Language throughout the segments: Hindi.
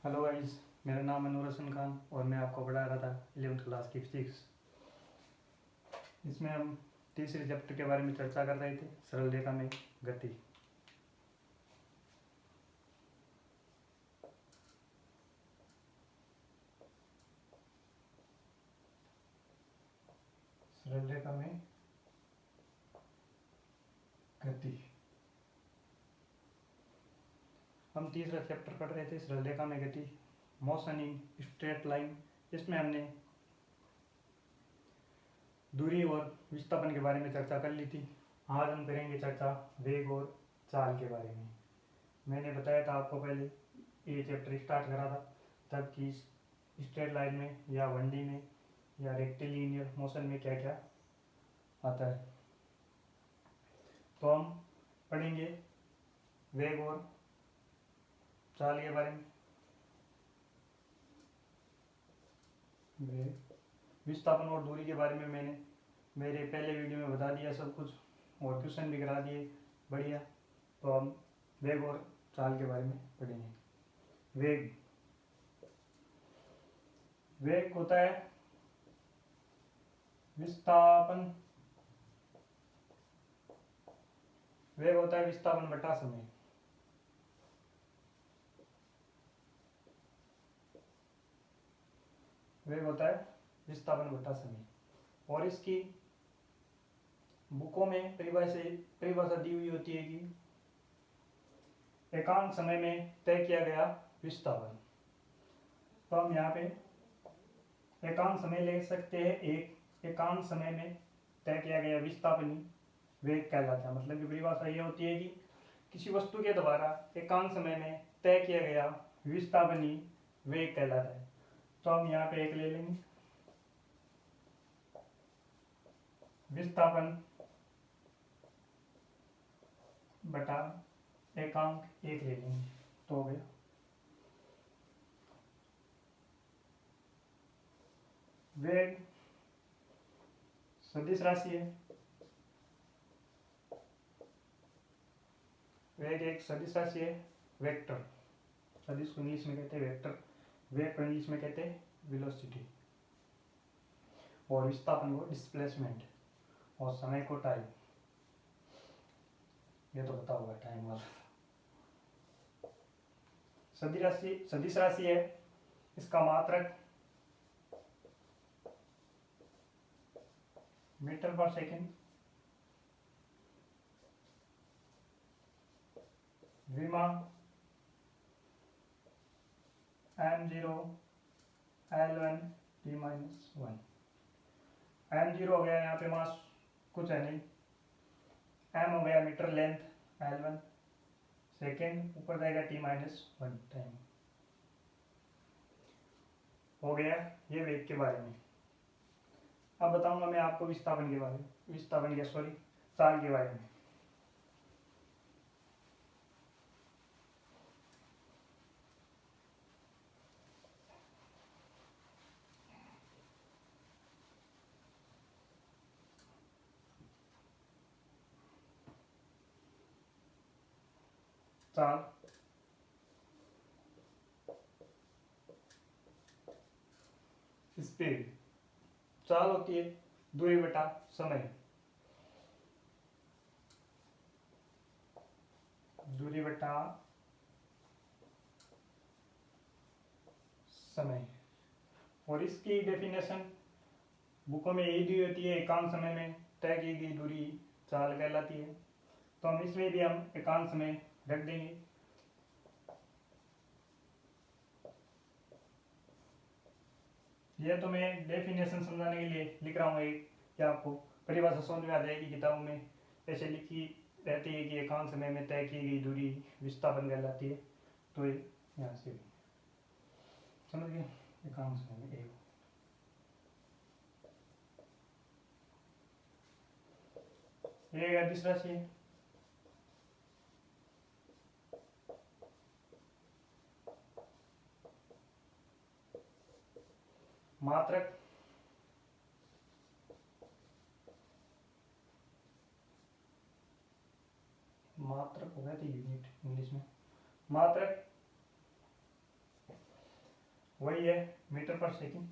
हेलो गाइस, मेरा नाम है नूर हसन खान और मैं आपको पढ़ा रहा था 11th क्लास की फिजिक्स। इसमें हम तीसरे चैप्टर के बारे में चर्चा कर रहे थे, सरल रेखा में गति। सरल रेखा में गति हम तीसरा चैप्टर पढ़ रहे थे, सरल रेखा में गति, मोशन इन स्ट्रेट लाइन। इसमें हमने दूरी और विस्थापन के बारे में चर्चा कर ली थी। आज हम करेंगे चर्चा वेग और चाल के बारे में। मैंने बताया था आपको पहले ये चैप्टर स्टार्ट करा था तब कि स्ट्रेट लाइन में या 1D में या रेक्टिलिनियर मोशन में क्या क्या आता है। तो हम पढ़ेंगे वेग और चाल के बारे में। वेग, विस्थापन और दूरी के बारे में मैंने मेरे पहले वीडियो में बता दिया सब कुछ और क्वेश्चन भी करा दिए बढ़िया। तो हम वेग और चाल के बारे में पढ़ेंगे। वेग वेग होता है विस्थापन, वेग होता है विस्थापन बटा समय। वेग होता है विस्थापन बटा समय और इसकी बुकों में परिभाषा दी हुई होती है कि एकांक समय में तय किया गया विस्थापन। तो हम यहाँ पे एकांक समय ले सकते हैं। एक एकांक समय में तय किया गया विस्थापन वेग कहलाता है। मतलब की परिभाषा ये होती है कि किसी वस्तु के द्वारा एकांक समय में तय किया गया विस्थापन ही वेग कहलाता है। तो हम यहाँ पे एक ले लेंगे, विस्थापन बटा एकांक एक ले लेंगे तो हो गया। वेग सदिश राशि है। वेग एक सदिश राशि है, वेक्टर। सदिश को इंग्लिश में कहते हैं वेक्टर, वेग को इंग्लिश में कहते हैं वेलोसिटी, और विस्थापन को डिस्प्लेसमेंट, और समय को टाइम। ये तो पता होगा टाइम वाला। सदिश राशि है, इसका मात्रक मीटर पर सेकेंड, विमा m0 L1 t-1। m0 हो गया यहाँ पे मास कुछ है नहीं, m हो गया मीटर लेंथ, L1 सेकेंड, ऊपर जाएगा t-1 टाइम। हो गया ये वेग के बारे में। अब बताऊंगा मैं आपको विस्थापन के बारे में, चाल के बारे में। चाल स्पीड, चाल होती है दूरी बटा समय। दूरी बटा समय, और इसकी डेफिनेशन बुकों में यही दी होती है, एकांक समय में तय की गई दूरी चाल कहलाती है। तो हम इसमें भी हम एकांक समय रख देंगे। यह तो मैं डेफिनेशन समझाने के लिए लिख रहा हूँ एक, क्या आपको परिभाषा समझ में आ जाएगी। किताबों में ऐसे लिखी रहती है कि एकांक समय में तय की गई दूरी विस्थापन कहलाती है। तो यहाँ से समझ गए, एकांक समय में एक अदिश राशि है। मात्रक हो गया था यूनिट इंग्लिश में। मात्रक वही है मीटर पर सेकंड,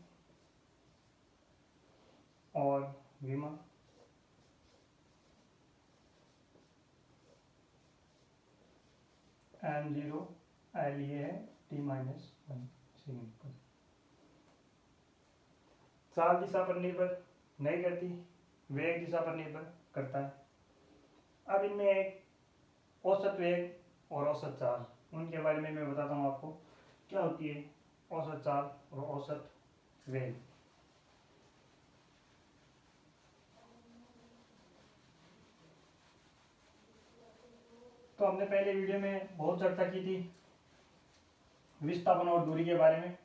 और विमा m0 l ये है t-1 सेकंड पर। चाल दिशा पर निर्भर नहीं करती, वेग दिशा पर निर्भर करता है। अब इनमें एक औसत वेग और औसत चाल, उनके बारे में मैं बताता हूँ आपको क्या होती है औसत चाल और औसत वेग। तो हमने पहले वीडियो में बहुत चर्चा की थी विस्थापन और दूरी के बारे में।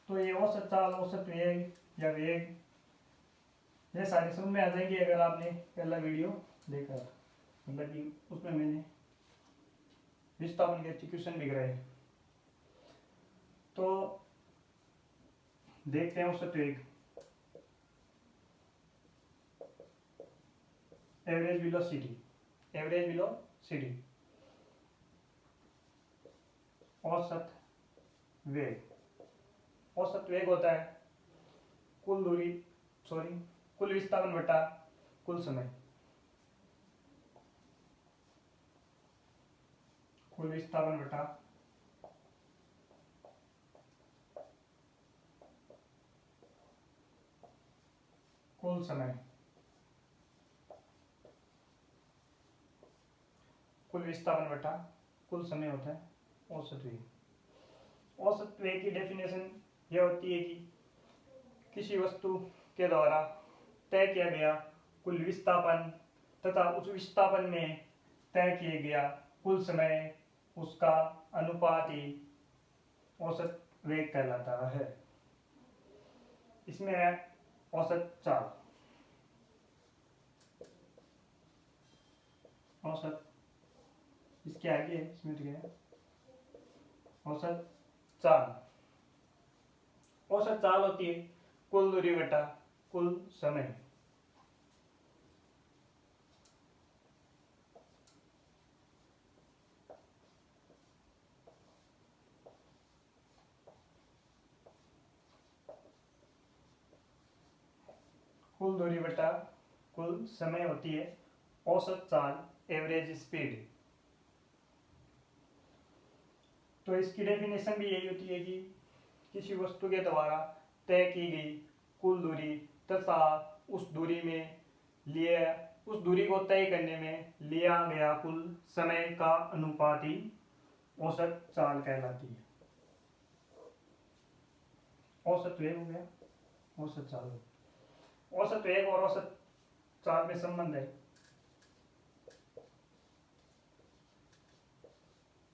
तो ये औसत चाल, औसत वेग या वेग, ये सारे समझ में आ जाएंगे अगर आपने पहला वीडियो देखा था, मतलब कि उसमें मैंने विस्थापन के एक्सक्यूशन भी कराए। तो देखते हैं औसत वेग, एवरेज वेलोसिटी, एवरेज वेलोसिटी, औसत वेग। औसत वेग होता है कुल दूरी, कुल विस्थापन बटा कुल समय, कुल विस्थापन बटा कुल समय, कुल विस्थापन बटा कुल समय होता है औसत वेग। औसत वेग की डेफिनेशन यह होती है कि किसी वस्तु के द्वारा तय किया गया कुल विस्थापन तथा उस विस्थापन में तय किया गया कुल समय, उसका अनुपात ही औसत वेग कहलाता है। इसमें है औसत चाल, औसत इसके आगे है, इसमें तो क्या है औसत चाल। औसत चाल होती है कुल दूरी बटा कुल समय। कुल दूरी बटा कुल समय होती है औसत चाल, एवरेज स्पीड। तो इसकी डेफिनेशन भी यही होती है कि किसी वस्तु के द्वारा तय की गई कुल दूरी तथा उस दूरी में लिए उस दूरी को तय करने में लिया गया कुल समय का अनुपात ही औसत चाल कहलाती है। औसत वेग हो गया, औसत चाल हो गया। औसत वेग और औसत चाल में संबंध है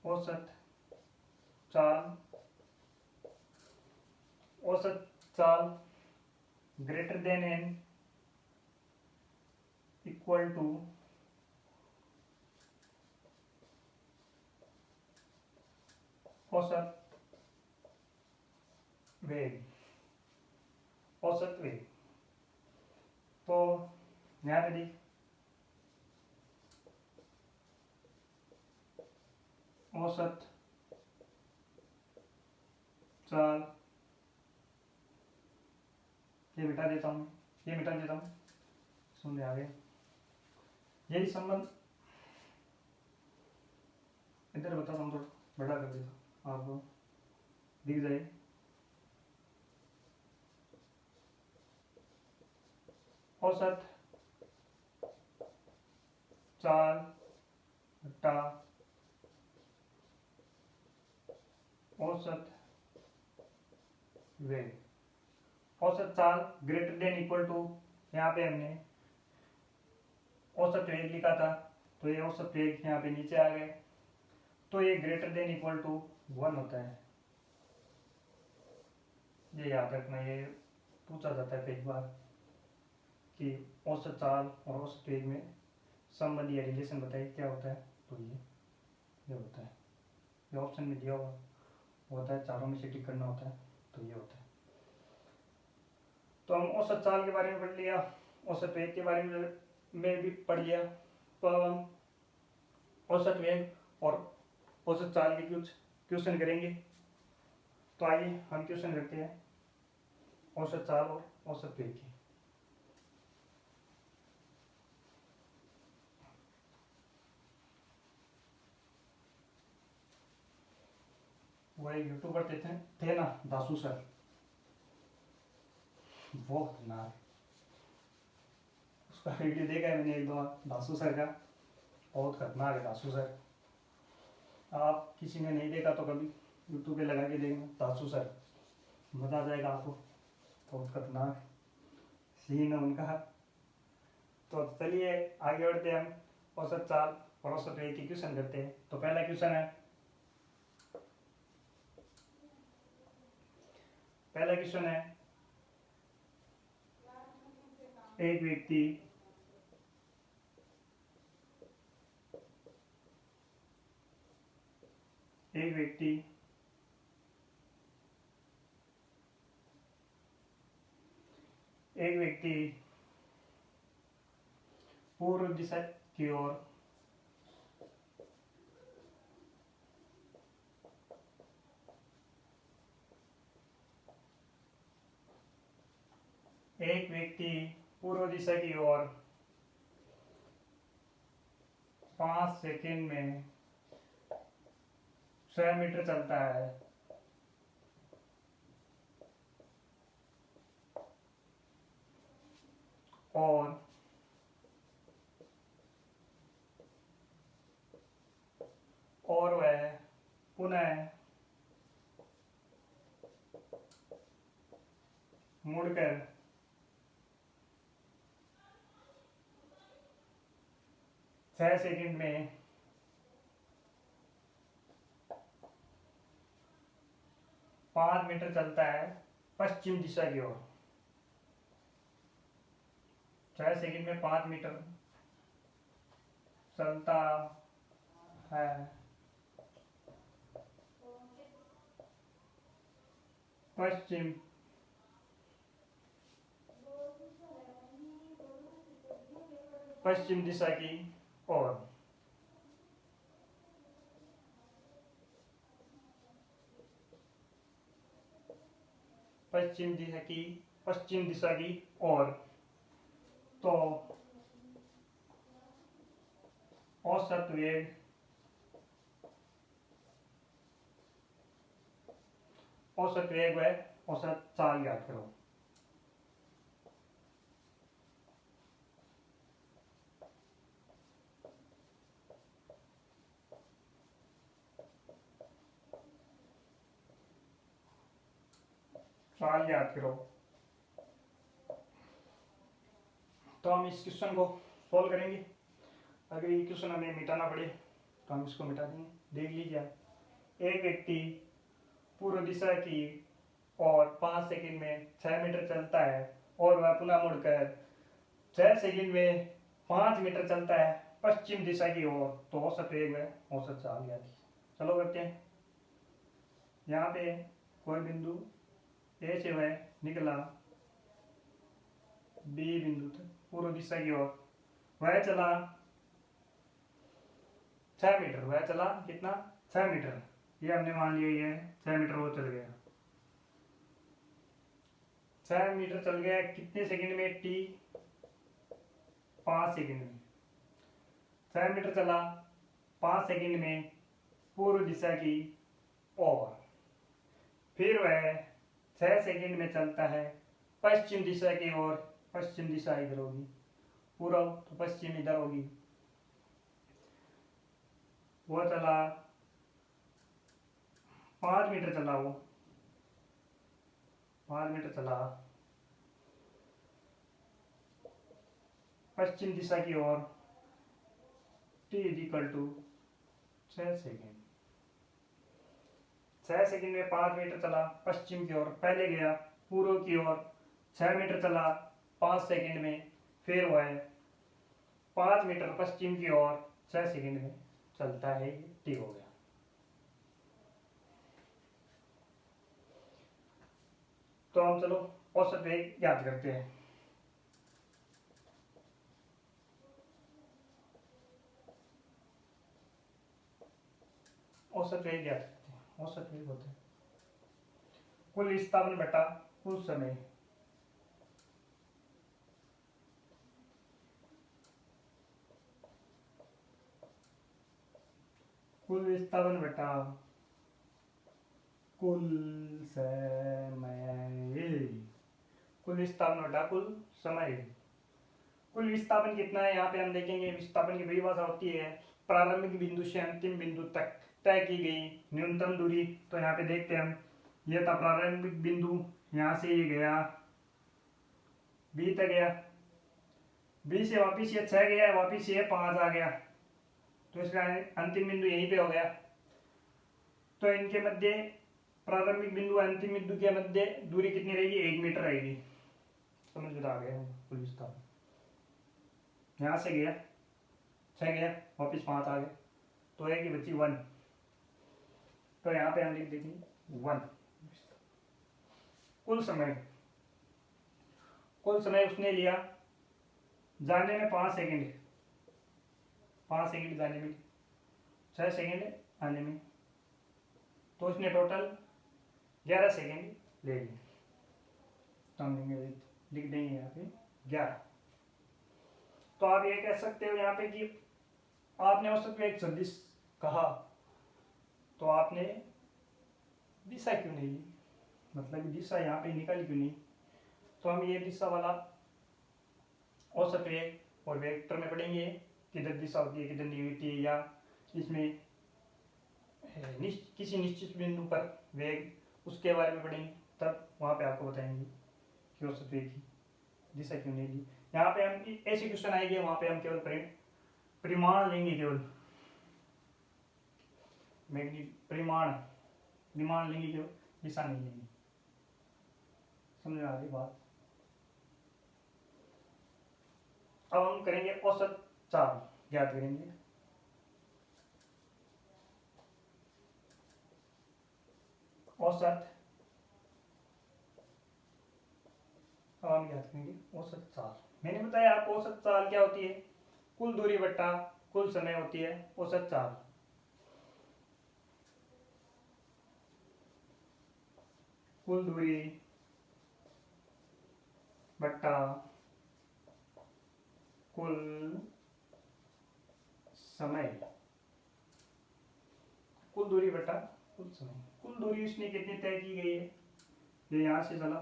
औसत चाल, औसत चाल greater than and equal to औसत वेग, औसत वेग। तो यहाँ पे देख औसत चाल, ये मिटा देता हूँ, ये मिटा देता हूँ, सुन आ गए। यही संबंध इधर बताता हूँ, थोड़ा बड़ा कर देता आपको दिख जाए। औसत चाल बटा औसत वेग। औसत चाल ग्रेटर देन इक्वल टू, यहाँ पे हमने औसत वेग लिखा था, तो ये औसत वेग यहाँ पे नीचे आ गए, तो ये ग्रेटर देन इक्वल टू 1 होता है। ये याद रखना, ये पूछा जाता है कई बार कि औसत चाल और औसत वेग में संबंध या रिलेशन बताइए क्या होता है, तो ये होता है, ये ऑप्शन में दिया हुआ होता है, चारों में से टिक करना होता है, तो ये होता है। तो हम औसत चाल के बारे में पढ़ लिया, औसत वेग के बारे में भी पढ़ लिया। तो अब हम औसत वेग और औसत चाल के कुछ क्वेश्चन करेंगे। तो आइए हम क्वेश्चन करते हैं औसत चाल और औसत वेग की। वो एक यूट्यूबर थे ना, दासू सर, वो खतरनाक, उसका वीडियो देखा है मैंने एक दो बार, दासू सर का, बहुत खतरनाक है दासू सर। आप किसी ने नहीं देखा तो कभी यूट्यूब पे लगा के देखना दासू सर, मजा आ जाएगा आपको, बहुत खतरनाक सीन है उनका। तो चलिए आगे बढ़ते हैं, हम औसत चाल और औसत वेग की क्वेश्चन करते हैं। तो पहला क्वेश्चन है, पहला क्वेश्चन है, एक व्यक्ति एक व्यक्ति एक व्यक्ति पूर्व दिशा की ओर एक व्यक्ति पूर्व दिशा की ओर 5 सेकंड में 6 मीटर चलता है और वह पुनः मुड़कर 6 सेकंड में 5 मीटर चलता है पश्चिम दिशा की ओर। 6 सेकंड में 5 मीटर चलता है पश्चिम पश्चिम दिशा की ओर। पश्चिम दिशा की ओर। तो औसत वेग व औसत चाल याद करो। चाल याद करो। तो हम इस क्वेश्चन को सॉल्व करेंगे। अगर ये क्वेश्चन हमें मिटाना पड़े तो हम इसको मिटा देंगे। देख लीजिए आप, एक व्यक्ति पूर्व दिशा की और 5 सेकंड में 6 मीटर चलता है और वह पुनः मुड़कर 6 सेकंड में 5 मीटर चलता है पश्चिम दिशा की ओर। तो औसत वेग है, औसत चाल याद। चलो करते हैं। यहाँ पे कोई बिंदु ए से वह निकला बी बिंदु तक पूर्व दिशा की ओर, वह चला 6 मीटर, वह चला कितना 6 मीटर, ये हमने मान लिया ये 6 मीटर वो चल गया। 6 मीटर चल गया कितने सेकंड में, टी 5 सेकंड में। 6 मीटर चला 5 सेकंड में पूर्व दिशा की ओर। फिर वह 6 सेकंड में चलता है पश्चिम दिशा की ओर। पश्चिम दिशा इधर होगी, पूर्व तो पश्चिम इधर होगी। वो चला 5 मीटर चला, वो 5 मीटर चला पश्चिम दिशा की ओर। T is equal to 6 second. 6 second में 5 मीटर चला पश्चिम की ओर, पहले गया पूर्व की ओर 6 मीटर चला 5 सेकेंड में, फिर वह 5 मीटर पश्चिम की ओर 6 सेकेंड में चलता है। टी हो गया। तो हम चलो औसत वेग याद करते हैं। औसत वेग याद करते हैं। औसत वेग होता है कुल विस्थापन बटा कुल समय। कुल विस्थापन बटा कुल समय। कुल विस्थापन बटा कुल समय। कुल विस्थापन कितना है यहाँ पे हम देखेंगे। विस्थापन की परिभाषा होती है प्रारंभिक बिंदु से अंतिम बिंदु तक तय की गई न्यूनतम दूरी। तो यहाँ पे देखते हैं हम, यह था प्रारंभिक बिंदु, यहाँ से ये गया बी तक गया, बी से वापिस ये 6 गया, वापिस ये 5 आ गया, तो इसका अंतिम बिंदु यहीं पे हो गया। तो इनके मध्य प्रारंभिक बिंदु अंतिम बिंदु के मध्य दूरी कितनी रहेगी? 1 मीटर रहेगी। समझ में आ गया कुल विस्थापन। यहाँ से गया 6 गया, वापिस 5 आ गया, तो है कि बची 1। तो यहाँ पे हम लिख देंगे 1। कुल समय, कुल समय उसने लिया जाने में 5 सेकंड, 5 सेकंड जाने में, 6 सेकंड आने में, तो उसने टोटल 11 सेकंड ले लिए। तो हम लिख देंगे यहाँ पे 11। तो आप ये कह सकते हो यहाँ पे कि आपने औसत वेग सदिश कहा, तो आपने दिशा क्यों नहीं ली, मतलब दिशा यहाँ पे निकाली क्यों नहीं? तो हम ये दिशा वाला औसत वेग और वेक्टर में पढ़ेंगे, किधर दिशा होती है किधर नहीं होती है, या इसमें किसी निश्चित बिंदु पर वेग उसके बारे में पढ़ेंगे, तब वहाँ पे आपको बताएंगे कि औसत वेग की दिशा क्यों नहीं ली। यहाँ पे हम ऐसे क्वेश्चन आएंगे, वहाँ पे हम केवल परिमाण लेंगे, केवल परिमाण लेंगे, केवल दिशा नहीं लेंगे। समझ में आ रही बात? अब हम करेंगे औसत चाल ज्ञात करेंगे। औसत, अब हम ज्ञात करेंगे औसत चाल। मैंने बताया आपको औसत चाल क्या होती है? कुल दूरी बटा कुल समय होती है औसत चाल। कुल दूरी बटा कुल समय, कुल दूरी बटा कुल समय। कुल दूरी उसने कितनी तय की गई है? ये यहां से चला,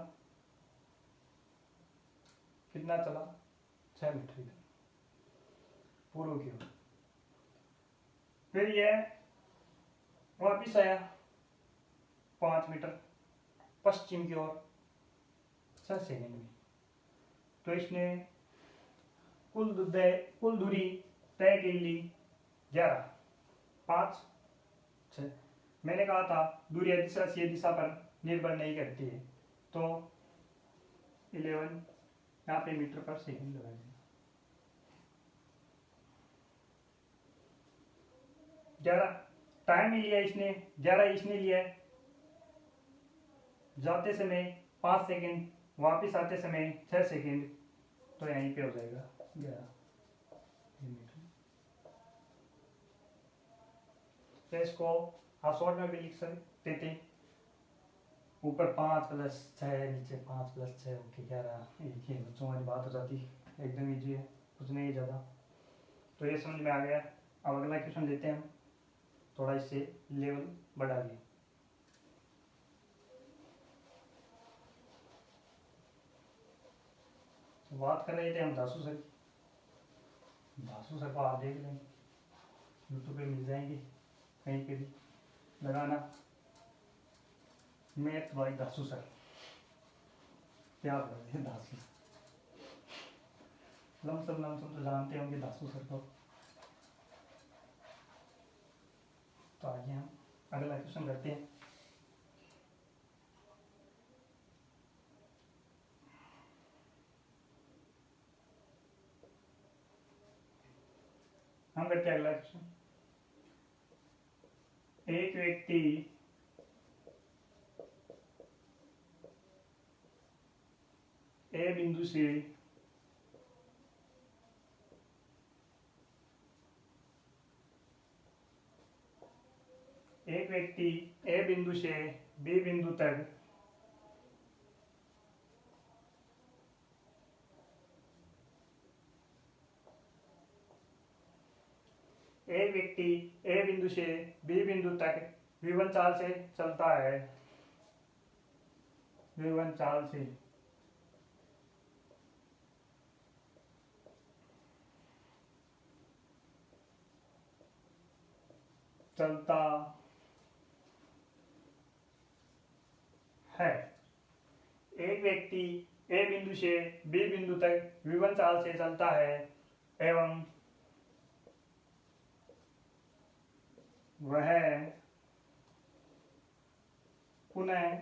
कितना चला? 6 मीटर इधर पूर्व की ओर, फिर यह वापिस आया 5 मीटर पश्चिम की ओर 6 सेकंड में। तो इसने कुल दूरी तय कर ली 11, 5, 6। मैंने कहा था दूरी दिशा से दिशा पर निर्भर नहीं करती है, तो 11 यहाँ पे मीटर पर सेकंड लगा देना। 11 टाइम ही लिया इसने, 11 इसने लिया है। जाते समय 5 सेकंड, वापिस आते समय 6 सेकंड, तो यहीं पे हो जाएगा 11 मीटर। तो इसको आप शॉर्ट में भी लिख सकते थे, ऊपर 5 + 6, नीचे 5 + 6, ओके 11। एक ही बच्चों वाली बात हो जाती, एकदम ईजी है, कुछ नहीं ज़्यादा। तो ये समझ में आ गया। अब अगला क्वेश्चन लेते हैं हम, थोड़ा इससे लेवल बढ़ा दिए। बात कर रहे थे हम धासु सर की। धासु सर को आप देख लेंगे, यूट्यूब पे मिल जाएंगे, कहीं पे भी लगाना मैथ बाय धासु सर, क्या बोलते हैं धासु, लमसम तो जानते होंगे धासु सर को। तो आगे हम अगला क्वेश्चन करते हैं। हम करते हैं अगला क्वेश्चन। एक व्यक्ति ए बिंदु से बी बिंदु तक एक व्यक्ति ए बिंदु से बी बिंदु तक v1 चाल से चलता है। v1 चाल से चलता है। एक व्यक्ति ए बिंदु से बी बिंदु तक v1 चाल से चलता है एवं वह पुनः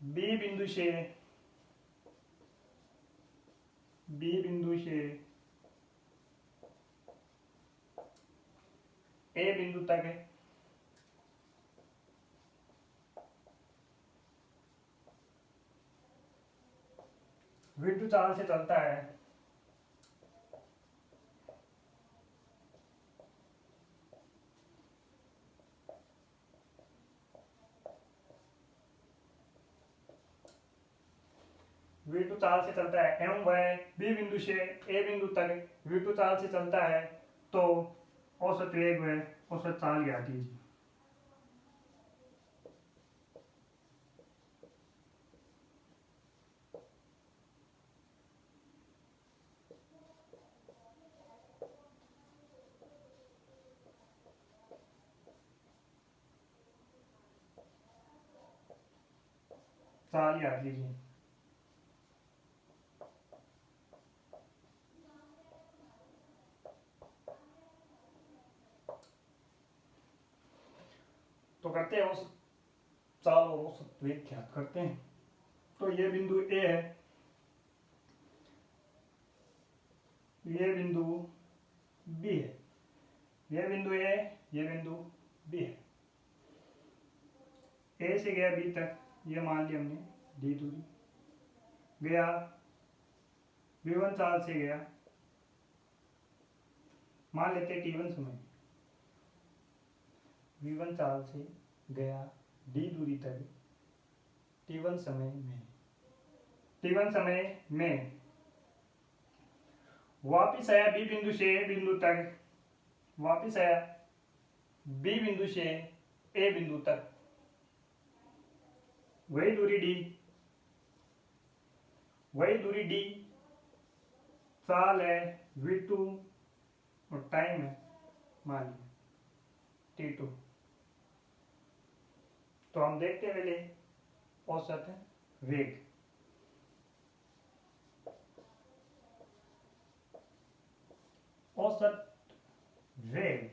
बी बिंदु से ए बिंदु तक v2 चाल से चलता है। v2 चाल से चलता है एवं वह बी बिंदु से ए बिंदु तक v2 चाल से चलता है, तो औसत वेग व औसत चाल ज्ञात कीजिए। चाल ज्ञात कीजिए। तो करते हैं औसत चाल और औसत वेग ज्ञात करते हैं। तो ये बिंदु ए है, ये बिंदु बी है, ये बिंदु ए, ये बिंदु बी है। ए से गया बी तक, ये मान लिया हमने डी दूरी, गया v1 चाल से गया, मान लेते t1 समय, v1 चाल से गया डी दूरी तक t1 समय में वापिस आया बी बिंदु से ए बिंदु तक, वापिस आया बी बिंदु से ए बिंदु तक, वही दूरी डी, चाल है v2 और टाइम है मान लिया t2। तो हम देखते हैं पहले औसत वेग। औसत वेग,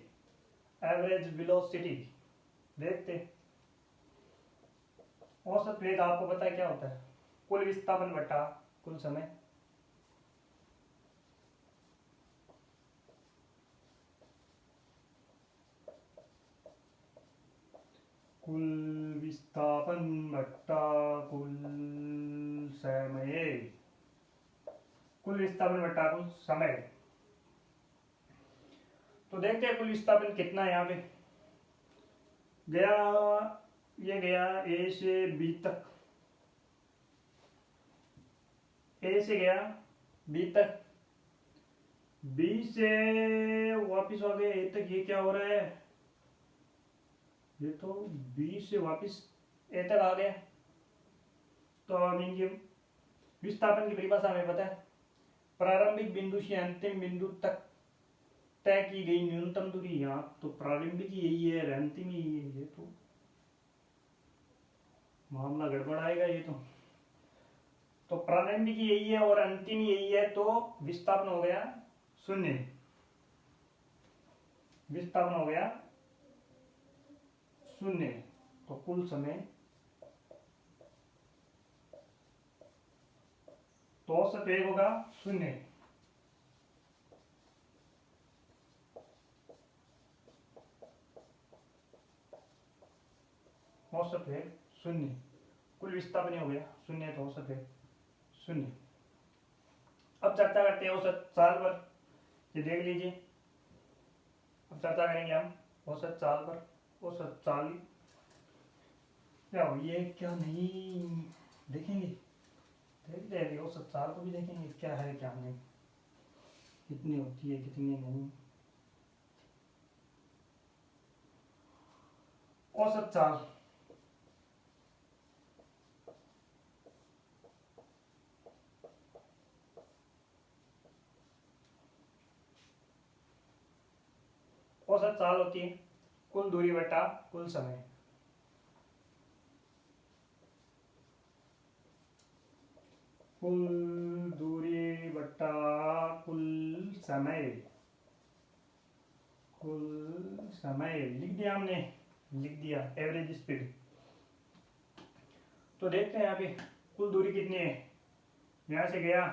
एवरेज वेलोसिटी देखते। औसत वेग आपको पता है क्या होता है? कुल विस्थापन बटा कुल समय। कुल विस्थापन बटा कुल समय, कुल विस्थापन बटा कुल समय। तो देखते हैं कुल विस्थापन कितना है। यहाँ पे गया, ये गया ए से बी तक, ए से गया बी तक, बी से वापिस आ गया ए तक। ये क्या हो रहा है? ये तो बी से वापिस ए तक आ गया। तो ये विस्थापन की परिभाषा हमें पता है, प्रारंभिक बिंदु से अंतिम बिंदु तक तय की गई न्यूनतम दूरी। यहाँ तो प्रारंभिक यही है और अंतिम यही है, ये तो मामला गड़बड़ाएगा ये तो प्रारंभिक यही है और अंतिम यही है, तो विस्थापन हो गया शून्य, विस्थापन हो गया शून्य। तो कुल समय, तो औसत वेग होगा शून्य। औसत वेग शून्य, कुल विस्थापन हो गया शून्य, तो औसत वेग शून्य। अब चर्चा करते हैं औसत चाल पर। ये देख लीजिए, अब चर्चा करेंगे हम औसत चाल पर। औसत चाल क्या हो, ये क्या नहीं देखेंगे, देखते हैं औसत चाल को भी देखेंगे क्या है क्या नहीं। कितनी होती है कितनी नहीं। औसत चाल औसत चाल होती है कुल दूरी बटा कुल समय। कुल दूरी बटा कुल समय। कुल समय लिख दिया हमने, लिख दिया एवरेज स्पीड। तो देखते हैं यहाँ पे कुल दूरी कितनी है। यहां से गया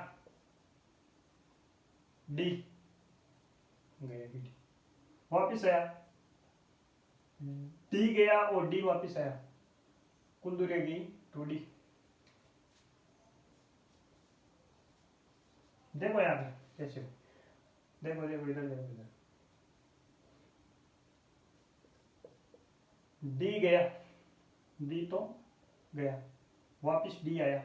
डी, गया डी, वापिस आया डी, गया और डी वापिस आया, कुल दूरी होगी 2D। देखो यहाँ पे कैसे, देखो देखो इधर देखो इधर, डी गया, डी तो गया, वापिस डी आया।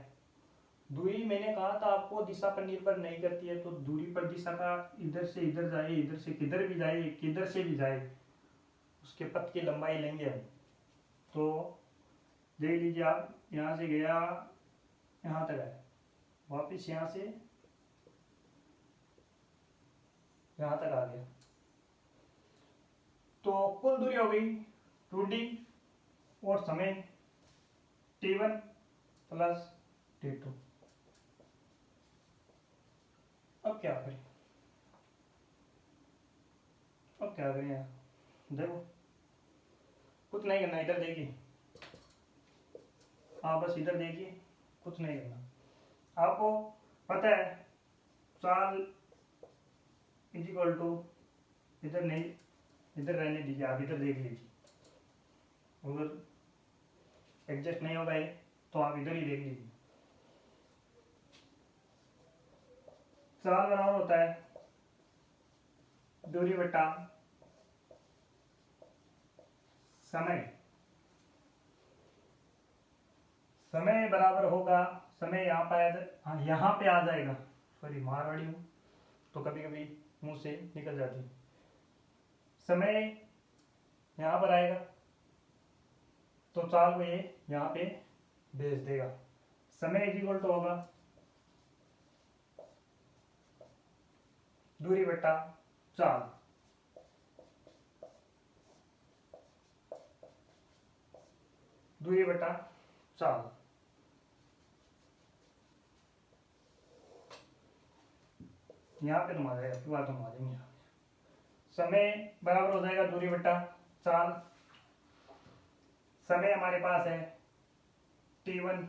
दूरी मैंने कहा था आपको दिशा पर निर्भर नहीं करती है, तो दूरी पर दिशा का इधर से इधर जाए, इधर से किधर भी जाए, किधर से भी जाए, उसके पथ की लंबाई लेंगे हम। तो देख लीजिए आप, यहाँ से गया यहाँ तक आया, वापिस यहाँ से यहाँ तक आ गया, तो कुल दूरी हो गई 2D और समय T1 प्लस T2। अब क्या करें, अब क्या करें यार, देखो कुछ नहीं करना, इधर देखिए हाँ, बस इधर देखिए, कुछ नहीं करना। आपको पता है चाल इज इक्वल टू, इधर नहीं, इधर रहने दीजिए, आप इधर देख लीजिए, उधर एडजस्ट नहीं होगा ये तो आप इधर ही देख लीजिए। चाल बराबर होता है दूरी बटा समय। समय बराबर होगा, समय यहाँ पे हाँ यहाँ पे आ जाएगा, सॉरी मारवाड़ी हूँ तो कभी कभी मुंह से निकल जाती है। समय यहाँ पर आएगा तो चाल को ये यहाँ पे भेज देगा। समय इज इक्वल टू होगा दूरी बटा चाल। दूरी बटा चाल, यहाँ पे तुम आ जाएगा, फिर बात हम आ जाएंगे। समय बराबर हो जाएगा दूरी बटा चाल। समय हमारे पास है T1,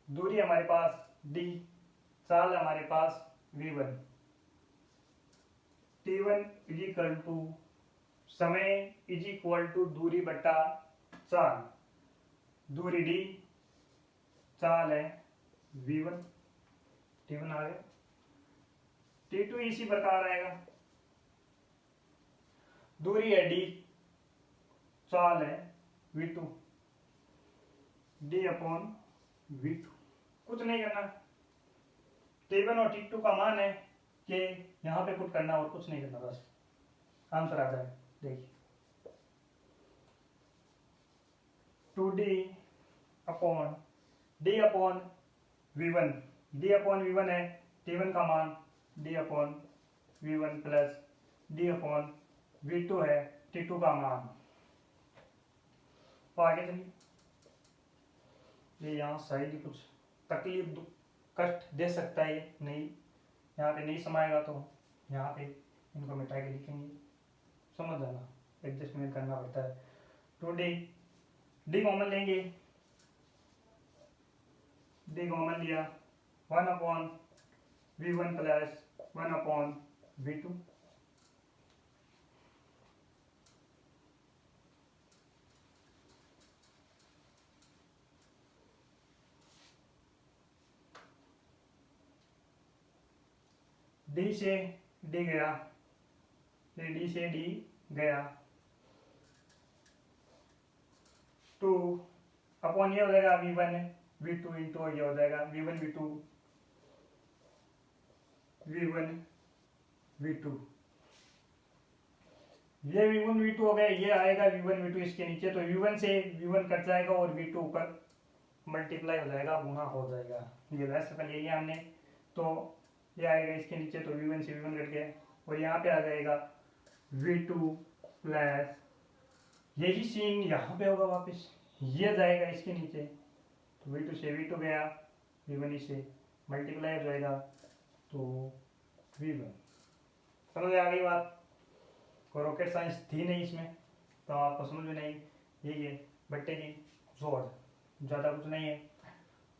दूरी हमारे पास D, चाल हमारे पास V1। T1 is equal to समय इज इक्वल टू दूरी बटा चाल, दूरी D, चाल है V1, T1 आ गया। T2 इसी प्रकार आएगा, दूरी है D, चाल है V2, D अपॉन V2। कुछ नहीं करना, T1 और T2 का मान है कि यहाँ पे पुट करना और कुछ नहीं करना, बस आंसर आ जाए। देखिए 2D upon D upon V1, D upon V1 है T1 का मान, D upon V1 plus D upon V2 है T2 का मान। तो आगे चलिए, ये यहाँ शायद ही कुछ तकलीफ कष्ट दे सकता है, ये नहीं यहाँ पे नहीं समाएगा तो यहाँ पे इनको मिटा के लिखेंगे, समझ जाना, एडजस्टमेंट करना पड़ता है। 2D, D कॉमन लेंगे, D कॉमन लिया, 1 upon V1 plus 1 upon V2। D से D गया, D से D गया, 2 अपॉन ये हो जाएगा V1 V2 इंटू ये हो जाएगा V1 V2 V1 V2, ये V1 V2 हो गया, ये आएगा V1 V2 इसके नीचे, तो V1 से V1 कट जाएगा और V2 ऊपर मल्टीप्लाई हो जाएगा, गुना हो जाएगा। ये वैसे कर लिया हमने, तो ये आएगा इसके नीचे, तो V1 से V1 कट गया और यहाँ पे आ जाएगा V2 प्लस, यही सीन यहाँ पे होगा वापस, ये जाएगा इसके नीचे, तो V2 से V2 गया, V1 से मल्टीप्लाई हो जाएगा, तो V1। समझ में आ गई बात? कोई रॉकेट साइंस थी नहीं इसमें, तो आपको समझ में नहीं, यही है बट्टे की जोड़, ज़्यादा कुछ नहीं है।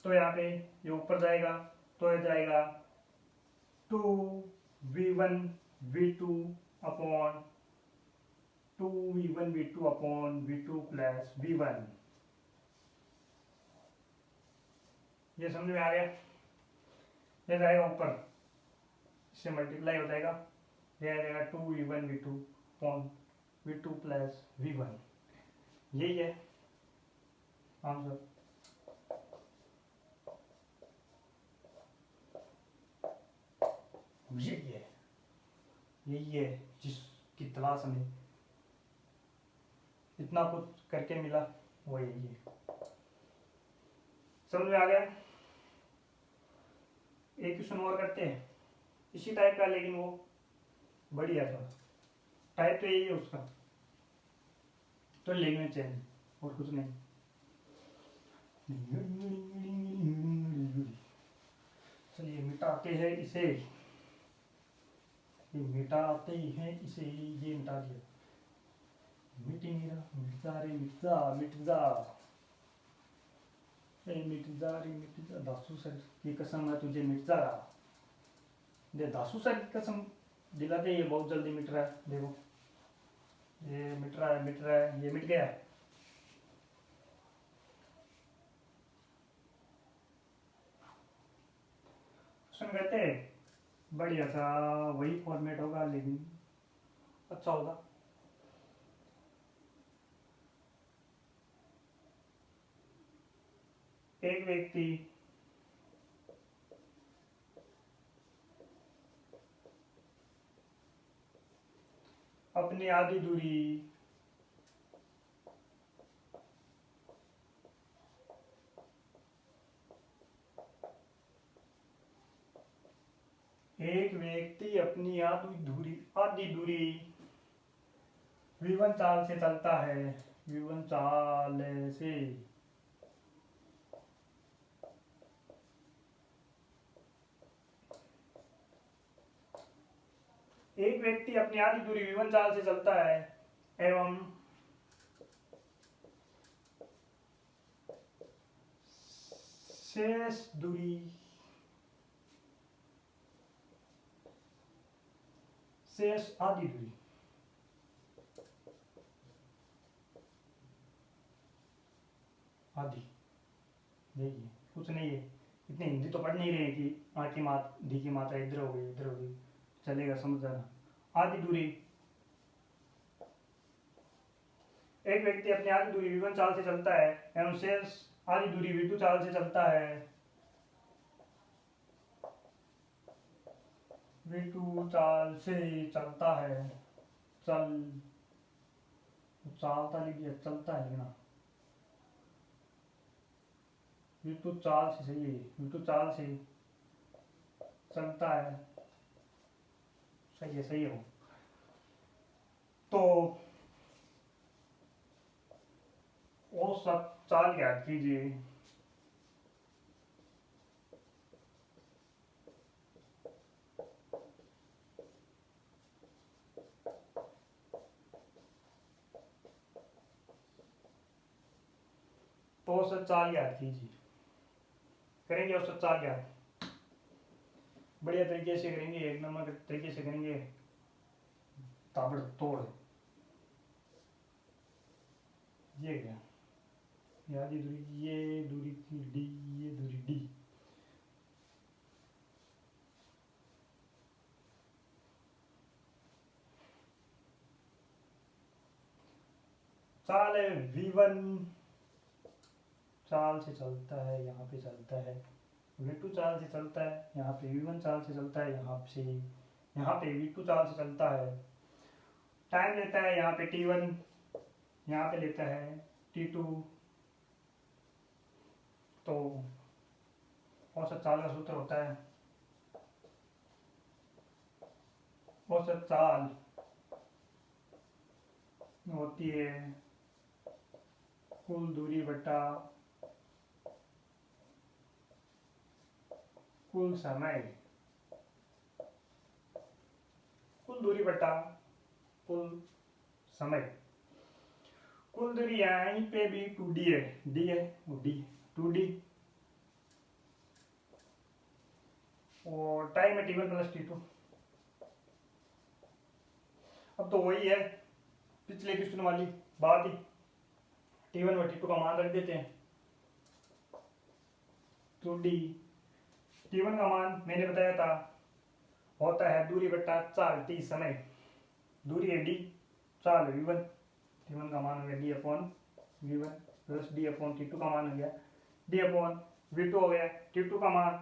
तो यहाँ पे ये ऊपर जाएगा, तो ये जाएगा 2v1 v2 upon 2v1 v2 upon v2 plus v1। ये समझ में आ गया? ये जाएगा ऊपर, इससे मल्टीप्लाई हो जाएगा, ये आ जाएगा 2v1 v2 upon v2 plus v1। यही है आंसर। यही है जिसकी तलाश हमें इतना कुछ करके मिला, वो यही है। समझ में आ गया? एक क्वेश्चन और करते हैं इसी टाइप का, लेकिन वो बढ़िया था, टाइप तो यही है उसका, तो लैंग्वेज चेंज और कुछ नहीं। चलिए मिटाते हैं इसे, मिटाते हैं इसे, ये मिटा दिया, मिट नहीं रहा, मिट जा रे मिट जा मिट जा, मिट जा रे मिट जा, दासू सर की कसम है तुझे मिट जा, दे दासू सर की कसम दिलाते, ये बहुत जल्दी मिट रहा है, देखो ये मिट रहा है, मिट रहा है, ये मिट गया। क्वेश्चन कहते हैं बढ़िया सा, वही फॉर्मेट होगा लेकिन अच्छा होगा। एक व्यक्ति अपनी आधी दूरी एक व्यक्ति अपनी आधी दूरी v1 चाल से चलता है, v1 चाल से एक व्यक्ति अपनी आधी दूरी v1 चाल से चलता है एवं शेष दूरी शेष आधी दूरी आधी, देखिए कुछ नहीं है, इतनी हिंदी तो पढ़ नहीं रहे कि आ की मात धी की मात्रा इधर हो गई इधर हो गई, चलेगा समझ जाना। आधी दूरी, एक व्यक्ति अपनी आधी दूरी v1 चाल से चलता है एवं शेष आधी दूरी v2 चाल से चलता है, v2 चाल से चलता है, चलता लीजिए, चलता है ना, v2 चाल से, सही है v2 चाल से चलता है, सही है तो वो सब चाल याद कीजिए। तो औसत चाल याद कीजिए, करेंगे औसत चाल याद, बढ़िया तरीके से करेंगे, एक नंबर तरीके से करेंगे, ताबड़तोड़। ये क्या, ये आधी दूरी, ये दूरी थी डी, ये दूरी डी, चाल है v1 चाल से चलता है, यहाँ पे चलता है v2 चाल से चलता है, यहाँ पे v1 चाल से चलता है, यहाँ से यहाँ पे v2 चाल से चलता है। टाइम लेता है यहाँ पे t1, यहाँ पे लेता है t2। तो औसत चाल का सूत्र होता है औसत चाल होती है कुल दूरी बटा कुल समय, कुल दूरी बटा कुल समय। कुल दूरी यहीं पे भी 2d है, d है वो d 2d, और टाइम है t1 प्लस t2। अब तो वही है पिछले क्वेश्चन वाली बात ही, t1 और t2 का मान रख देते हैं 2d। t1 का मान मैंने बताया था होता है दूरी बटा चाल t समय, दूरी है d, चाल v1, t1 का मान हो गया d upon v1 plus d upon t2 का मान हो गया d अपॉन v2 हो गया t2 का मान।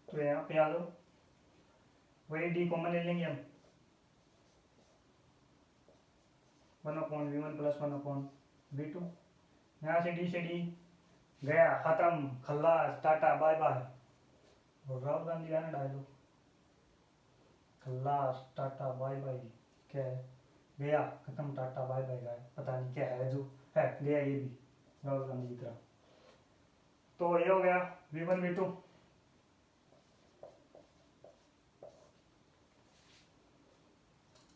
तो यहाँ पे आ जाओ, वही d कॉमन ले लेंगे हम, 1 upon v1 plus 1 upon v2। यहाँ से d गया खत्म, खल्लास टाटा बाय बाय। और राहुल गांधी गाना डालो, खल्लास टाटा बाय बाय, क्या है गया खत्म टाटा बाय बाय, गया पता नहीं क्या है जो है गया, ये भी राहुल गांधी की तरह। तो ये हो गया v1 v2।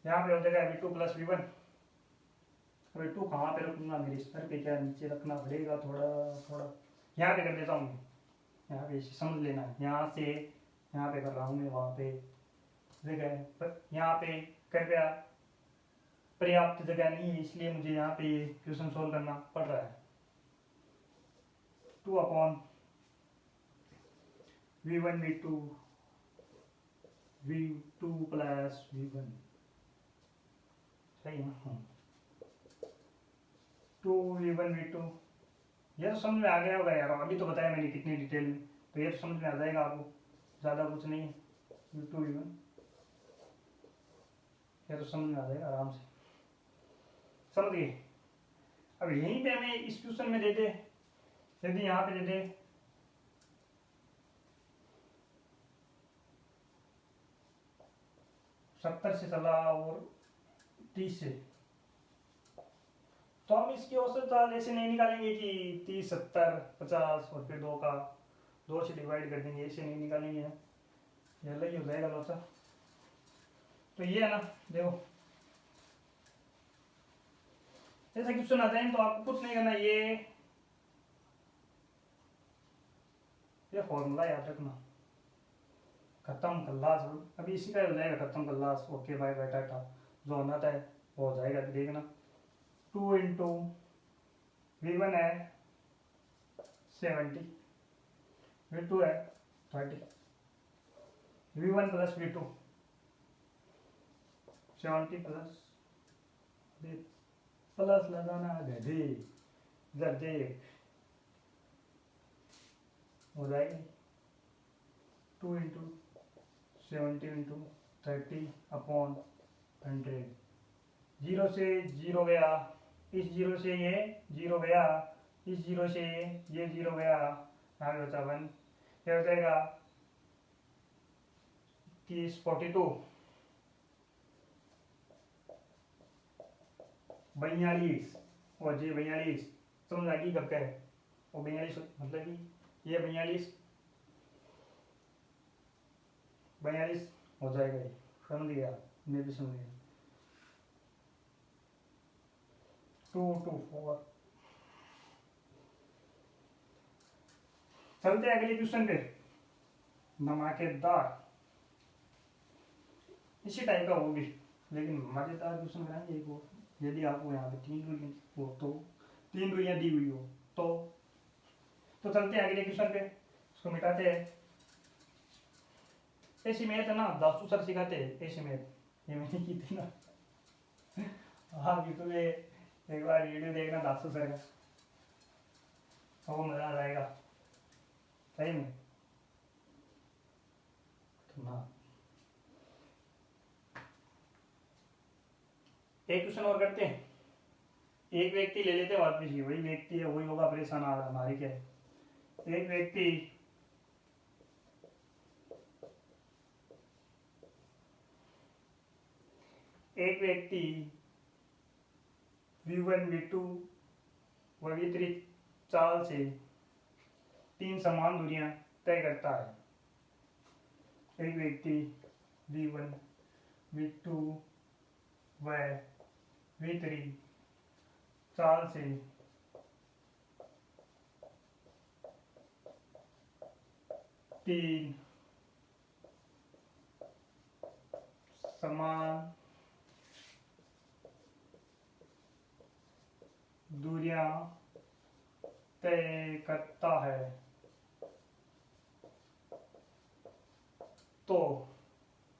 यहाँ पे हो जाएगा v2 प्लस v1। v2 कहाँ पे रखूंगा, मेरे स्तर पे क्या नीचे रखना पड़ेगा थोड़ा थोड़ा, यहाँ पे कर देता हूँ। यहाँ पे समझ लेना, यहाँ से यहाँ पे कर रहा हूँ मैं, वहाँ पे जगह, यहाँ पे कृपया पर्याप्त जगह नहीं है, इसलिए मुझे यहाँ पे क्वेश्चन सोल्व करना पड़ रहा है। 2 upon v1 v2 plus v1, सही है ना। 2 v1 v2, ये तो समझ में आ गया होगा यार, अभी तो बताया मैंने कितनी डिटेल में, तो ये तो समझ में आ जाएगा आपको, ज़्यादा कुछ नहीं है। v2 v1 ये तो समझ में आ जाएगा आराम से, समझ गए। अब यहीं पे हमें इस क्वेश्चन में देते, यदि यहाँ पे देते 70 से चला और 30 से, तो हम इसकी औसत चाल ऐसे नहीं निकालेंगे कि 30 70 50 और फिर 2 से डिवाइड कर देंगे, ऐसे नहीं निकालेंगे, ये अलग ही हो जाएगा लोचा। तो ये है ना, देखो ऐसा क्वेश्चन आता है तो आपको कुछ नहीं करना, ये फॉर्मूला याद रखना, खत्म खल्लास। अभी इसी का हो जाएगा खत्म खल्लास, ओके बाय बाय टाटा, जो होना था वो हो जाएगा, देखना। 2 इंटू v1 है 70, v2 है 30, v1 plus v2 70 plus plus लगाना गधे, इधर देख हो जाएगी 2 इंटू 70 इंटू 30 अपॉन 100। 0 से 0 गया, इस 0 से ये 0 गया, इस 0 से ये 0 गया, यहाँ पे बचा 1, क्या हो जाएगा 30 42 42, और ये 42 समझ आ गई कब का है, वो 42 मतलब कि ये 42 हो जाएगा, ये समझ गया, मैं भी समझ गया। 2 2 4। चलते अगले क्वेश्चन पे, धमाकेदार इसी टाइप का वो भी, लेकिन मजेदार क्वेश्चन बनाएंगे एक वो, यदि आपको यहाँ पे 3 दूरियां हो तो 3 दूरियां दी हुई हो तो चलते हैं अगले क्वेश्चन पे, उसको मिटाते हैं। ऐसी मैथ है ना, दासू सर सिखाते हैं ऐसी मैथ, ये मैंने की थी ना। हाँ यूट्यूब में एक बार वीडियो देखना दासू सर का, वो मजा आ जाएगा सही में। ना। एक क्वेश्चन और करते हैं। एक व्यक्ति ले लेते हैं वापस, ही वही व्यक्ति है, वही होगा परेशान आ रहा हमारी क्या है। एक व्यक्ति V1 V2 व V3 चाल से 3 समान दूरियां तय करता है। एक व्यक्ति V1 V2 व V3 चाल से 3 समान दूरियां तय करता है, तो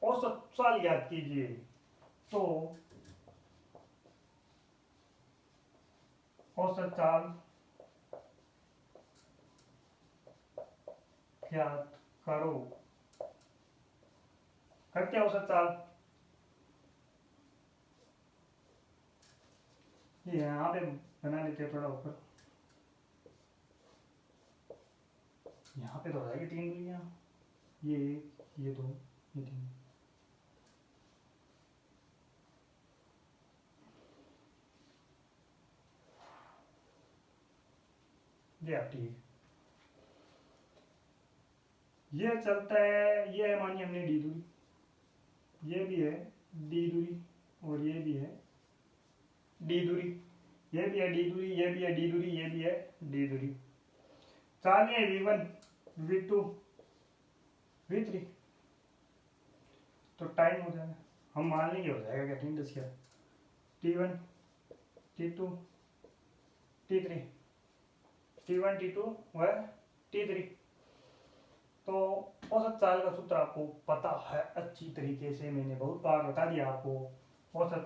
औसत चाल ज्ञात कीजिए। तो औसत चाल ज्ञात करो। करते हैं औसत चाल। ये यहाँ पे बना लेते हैं थोड़ा ऊपर। यहाँ पे तो हो जाएगी 3 दूरियां, ये 1, ये 2, ये 3। ये ठीक, ये चलता है, ये है मानिए हमने डी दूरी, ये भी है डी दूरी, और ये भी है डी दूरी, ये भी है डी दूरी, ये भी है डी दूरी, ये भी है डी दूरी। चाल है V1 V2 V3, तो टाइम हो जाएगा, हम मान लेंगे हो जाएगा क्या 3 10 क्या, T1 T2 T3, T1 T2 व T3। तो औसत चाल का सूत्र आपको पता है अच्छी तरीके से, मैंने बहुत बार बता दिया आपको। औसत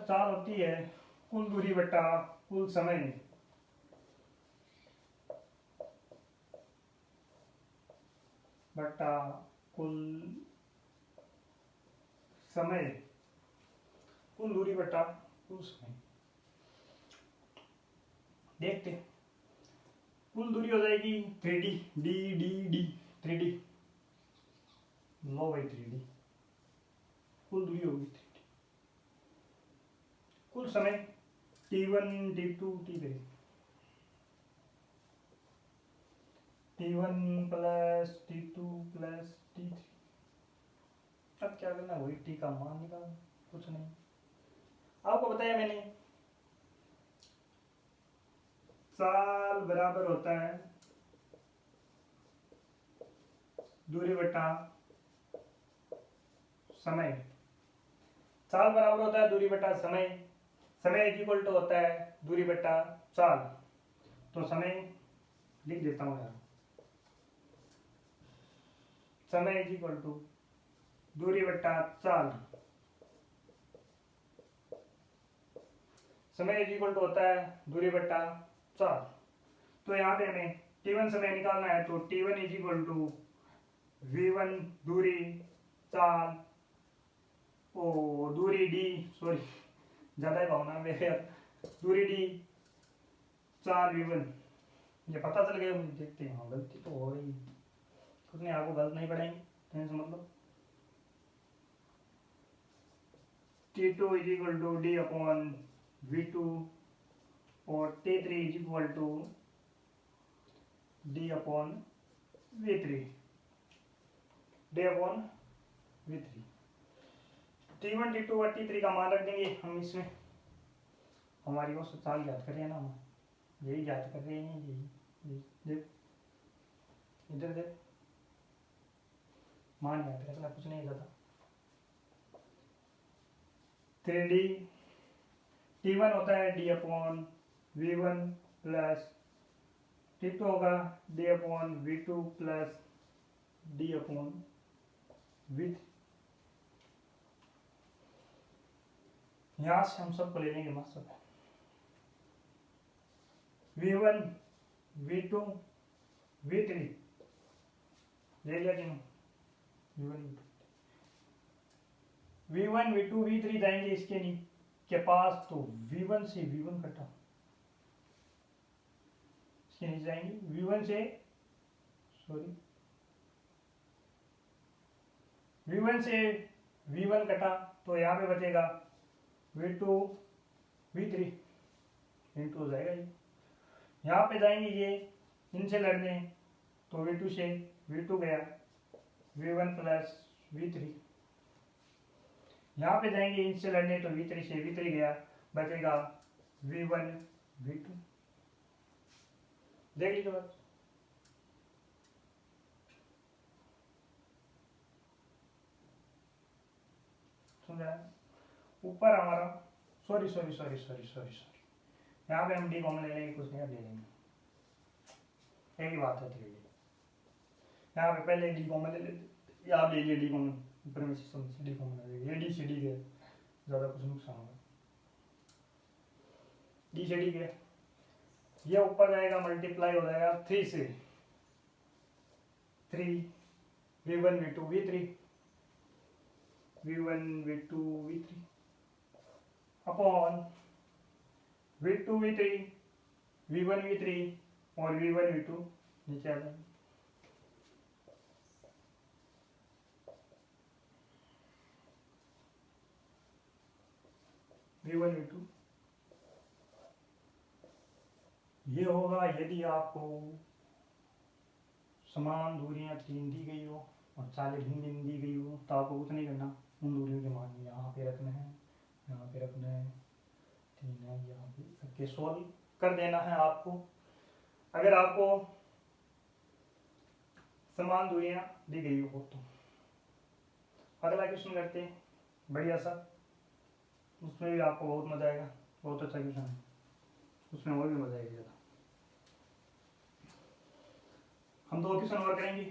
चाल होती है कुल दूरी बटा कुल समय, बटा कुल समय, कुल दूरी बटा कुल समय। देखते कुल दूरी हो जाएगी 3D, D D D 3D, लो भाई 3D कुल दूरी होगी 3D। कुल समय T1 T2 T3, T1 plus T2 plus T3। अब क्या करना, वही T का मान निकालना, कुछ नहीं। आपको बताया मैंने चाल बराबर होता है दूरी बटा समय। चाल बराबर होता है दूरी बटा समय, समय इक्वल टू होता है दूरी बटा चाल। तो समय लिख देता हूं यार, समय इक्वल टू दूरी बटा चाल। समय इक्वल टू होता है दूरी बटा चाल। तो यहाँ पे हमें T1 समय निकालना है, तो T1 इक्वल टू V1 दूरी चाल ओ दूरी D, सॉरी ज्यादा ही भावना मेरे, दूरी D चाल V1। ये पता चल गया मुझे, देखते हैं। हाँ गलती तो हो रही है, कुछ नहीं, आपको गलत नहीं पढ़ाएंगे, टेंशन मतलब। T2 is equal to D upon V2 और T3 is equal to D upon V3, D upon V3। T1 T2 और T3 का मान रख देंगे हम इसमें। हमारी वो चाल याद कर रहे हैं ना, हम यही याद कर रहे हैं। यही देख, इधर देख, मान याद रखना, कुछ नहीं ज़्यादा। 3D T1 होता है D upon V1 plus T2 होगा D upon V2 plus D upon V3। यहाँ से हम सबको ले लेंगे मत सब। V1 V2 V3 ले लिया कि नहीं। V1 V2 V3 जाएंगे इसके नहीं के पास, तो V1 से V1 कटा, इसके नीचे जाएंगे V1 से सॉरी V1 से V1 कटा, तो यहाँ पे बचेगा V2 V3 इंटू हो जाएगा ये। यहाँ पे जाएंगे ये इनसे लड़ने, तो V2 से V2 गया, V1 प्लस V3। यहाँ पे जाएंगे इनसे लड़ने, तो V3 से V3 गया, बचेगा V1 V2। देख लीजिए बात, सुन रहा है। ऊपर हमारा sorry sorry sorry sorry sorry sorry यहाँ पे हम डी कॉमन ले लेंगे, कुछ नहीं ले लेंगे, एक ही बात होती है। यहाँ पे पहले डी कॉमन ले लेते, आप ले लिए डी कॉमन, ऊपर में से डी कॉमन आ जाएगा, ये डी से डी गया, ज़्यादा कुछ नुकसान होगा। डी से डी गया, ये ऊपर जाएगा मल्टीप्लाई हो जाएगा 3 से 3 V1 V2 V3 V1 V2 V3 upon V2 V3 V1 V3 और V1 V2 नीचे आ जाएंगे। V1 V2 ये होगा यदि आपको समान दूरियां 3 दी गई हो और 40 भिन्न भिन्न दी गई हो, तो आपको कुछ नहीं करना, उन दूरियों के मान यहाँ पे रखना है, यहाँ पे रखना है, 3 है यहाँ पे रख के सोल्व कर देना है आपको। अगर आपको समान दूरियां दी गई हो तो अगला क्वेश्चन करते हैं, बढ़िया सा, उसमें भी आपको बहुत मजा आएगा, बहुत अच्छा क्वेश्चन है, उसमें और भी मजा आएगी ज़्यादा। हम 2 क्वेश्चन और करेंगे,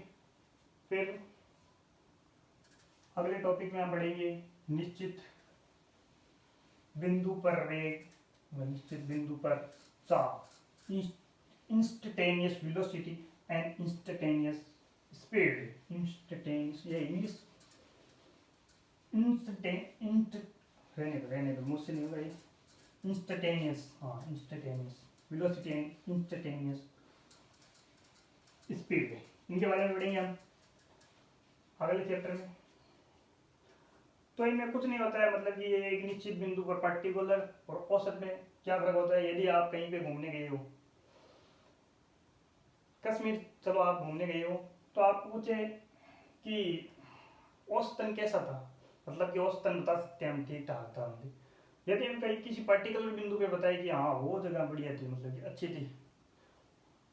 फिर अगले टॉपिक में हम पढ़ेंगे निश्चित बिंदु पर वेग व निश्चित बिंदु पर चाप, instantaneous velocity and instantaneous speed. Instantaneous ये इंग्लिश रहने दो मुझसे नहीं होगा ये। इंस्टेंटेनियस, हाँ instantaneous velocity and instantaneous speed, इनके बारे में पढ़ेंगे हम अगले चैप्टर में। तो इनमें कुछ नहीं होता है, मतलब कि ये एक निश्चित बिंदु पर पार्टिकुलर और औसत में क्या फर्क होता है। यदि आप कहीं पे घूमने गए हो, कश्मीर चलो आप घूमने गए हो, तो आप पूछे कि औसतन कैसा था, मतलब कि औसतन बता सकते हैं हम ठीक ठाक था। यदि हम कहीं किसी पर्टिकुलर बिंदु पे बताए कि हाँ वो जगह बढ़िया थी, मतलब कि अच्छी थी,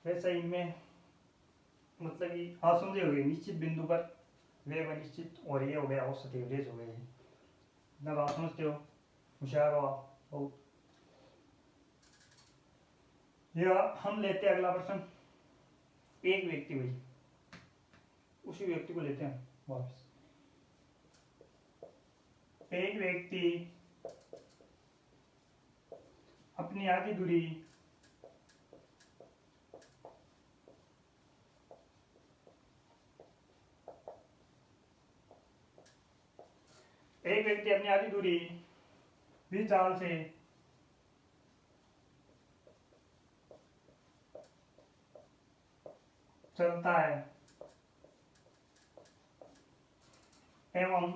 वैसा इनमें मतलब कि हाँ समझे हो गए, निश्चित बिंदु पर वेग अनिश्चित, और ये हो गया औसत एवरेज हो गए। इतना बात समझते हो, होशियार हो आप बहुत। यह हम लेते हैं अगला प्रश्न, एक व्यक्ति, वही उसी व्यक्ति को लेते हैं वापस। एक व्यक्ति अपनी आधी दूरी भी चाल से चलता है एवं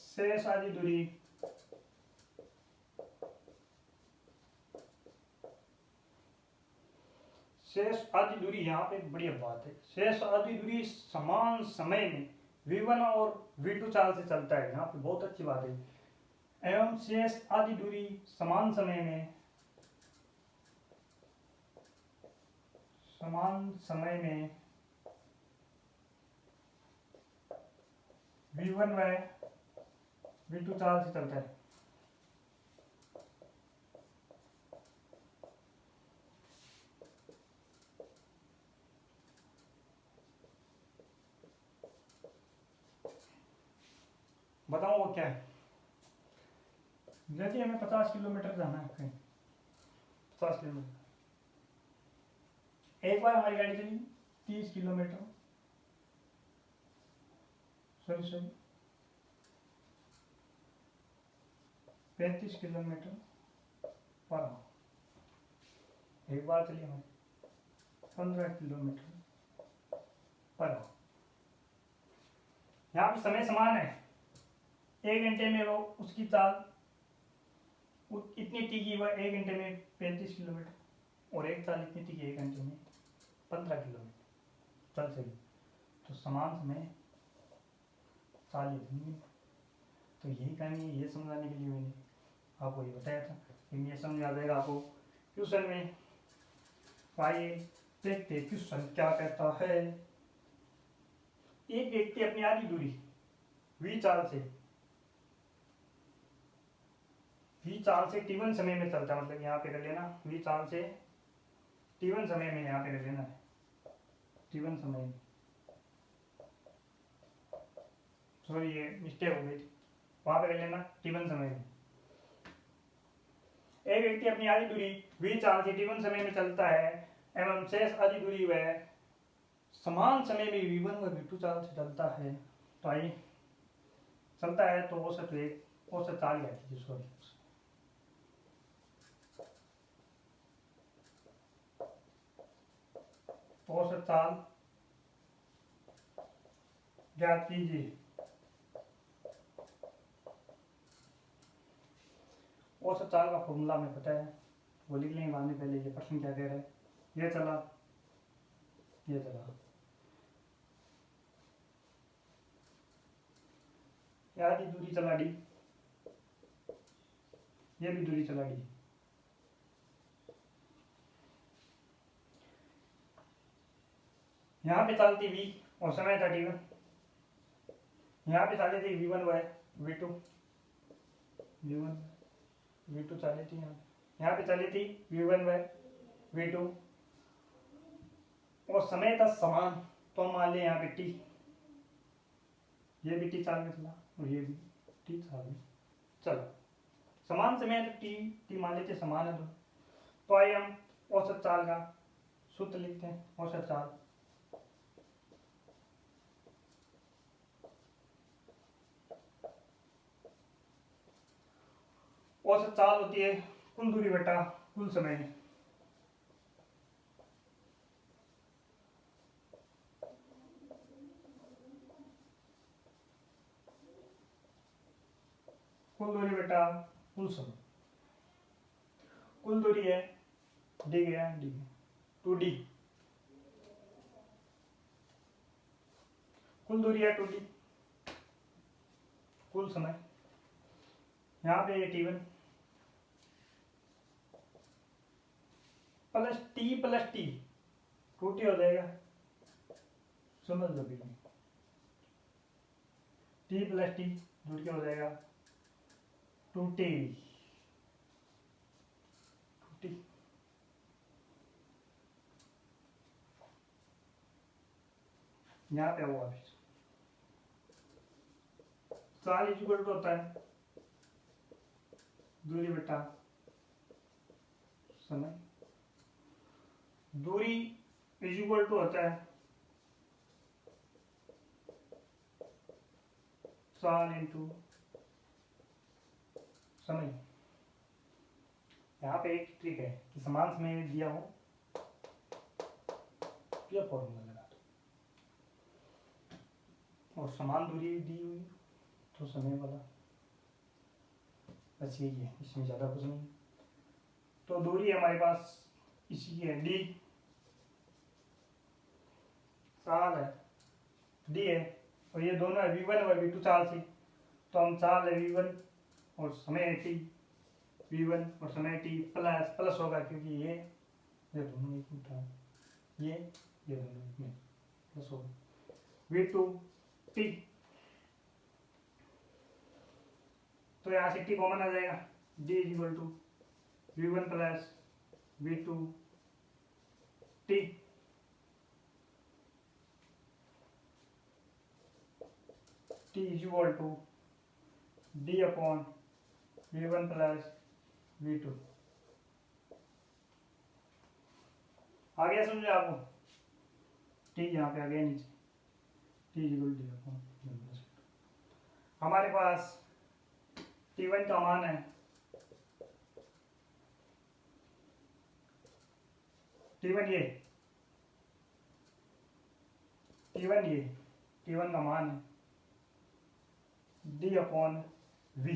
शेष आधी दूरी यहाँ पे बढ़िया बात है, शेष आधी दूरी समान समय में V1 और V2 चाल से चलता है, यहाँ पे बहुत अच्छी बात है। एवं शेष आधी दूरी समान समय में V1 व V2 चाल से चलता है। बताऊँ वो क्या है। यदि हमें 50 किलोमीटर जाना है कहीं, 50 किलोमीटर, एक बार हमारी गाड़ी चली 30 kilometre, sorry 35 kilometre per hour, एक बार चली हमारी 15 किलोमीटर पर आवर। यहाँ पे समय समान है, 1 घंटे में वो उसकी चाल इतनी टिकी, वह 1 घंटे में 35 किलोमीटर, और एक चाल इतनी टिकी 1 घंटे में 15 किलोमीटर चल सकी। तो समान समय चाल इतनी। तो यही कहानी, ये समझाने के लिए मैंने आपको ये बताया था, लेकिन ये समझ आ जाएगा आपको क्वेश्चन में। आइए देखते क्वेश्चन क्या कहता है। एक व्यक्ति अपनी आधी दूरी v चाल से t1 समय में चलता है, मतलब यहाँ पे कर लेना v चाल से t1 समय में, यहाँ पे कर लेना है t1 समय में, सॉरी ये मिस्टेक हो गई थी, वहां पे कर लेना t1 समय में। एक व्यक्ति अपनी आधी दूरी v चाल से t1 समय में चलता है एवं शेष आधी दूरी वह समान समय में v1 व v2 चाल से चलता है। तो आइए चलता है तो औसत वेग, औसत चाल क्या कीजिए, सॉरी औसत चाल ज्ञात कीजिए। औसत चाल का फॉर्मूला हमें पता है, वो लिख लेंगे बाद में। पहले ये प्रश्न क्या कह रहा है, ये चला, ये चला, आधी दूरी चला डी, ये भी दूरी चला डी। यहाँ पे चालती v और समय था t1, यहाँ पे चाले थी v1 व v2, v2 चाले थी, यहाँ पे चली थी v1 व v2 और समय था समान, तो हम मान लें यहाँ पे t, ये भी t चाल में चला और ये भी t चाल में चला, समान समय तो t मान लेते समान है। तो आइए हम औसत चाल का सूत्र लिखते हैं। औसत चाल औसत चाल होती है कुल दूरी बटा कुल समय। कुल दूरी बटा कुल समय। कुल दूरी है डी गया डी 2d, कुल दूरी है 2d, कुल समय यहाँ पे t1 प्लस t 2t हो जाएगा, समझ लो भी, t प्लस टी जुड़ के हो जाएगा 2t, यहाँ पे वो चाल इक्वल टू होता है दूरी बटा समय, दूरी इक्वल टू होता है चाल इंटू समय। यहाँ पे एक ट्रिक है कि समान समय दिया हो या फॉर्मूला लगा दो, और समान दूरी दी हुई तो समय वाला, बस यही है, इसमें ज़्यादा कुछ नहीं। तो दूरी हमारे पास इसी की है डी, चाल है डी है, और ये दोनों है v1 और v2 चाल से, तो हम चाल है v1 और समय है t, v1 और समय t प्लस प्लस होगा क्योंकि ये दोनों एक मिनट है, ये दोनों एक में प्लस होगा v2 t, तो यहाँ से t कॉमन आ जाएगा, d equal to v1 plus v2 t, t equal to D upon V1 plus V2। आ गया समझे आपको? टी यहाँ पे आ गया नीचे, T equal to upon V1 plus V2। हमारे पास T1 का मान है T1 ये T1 का मान है डी अपॉन V।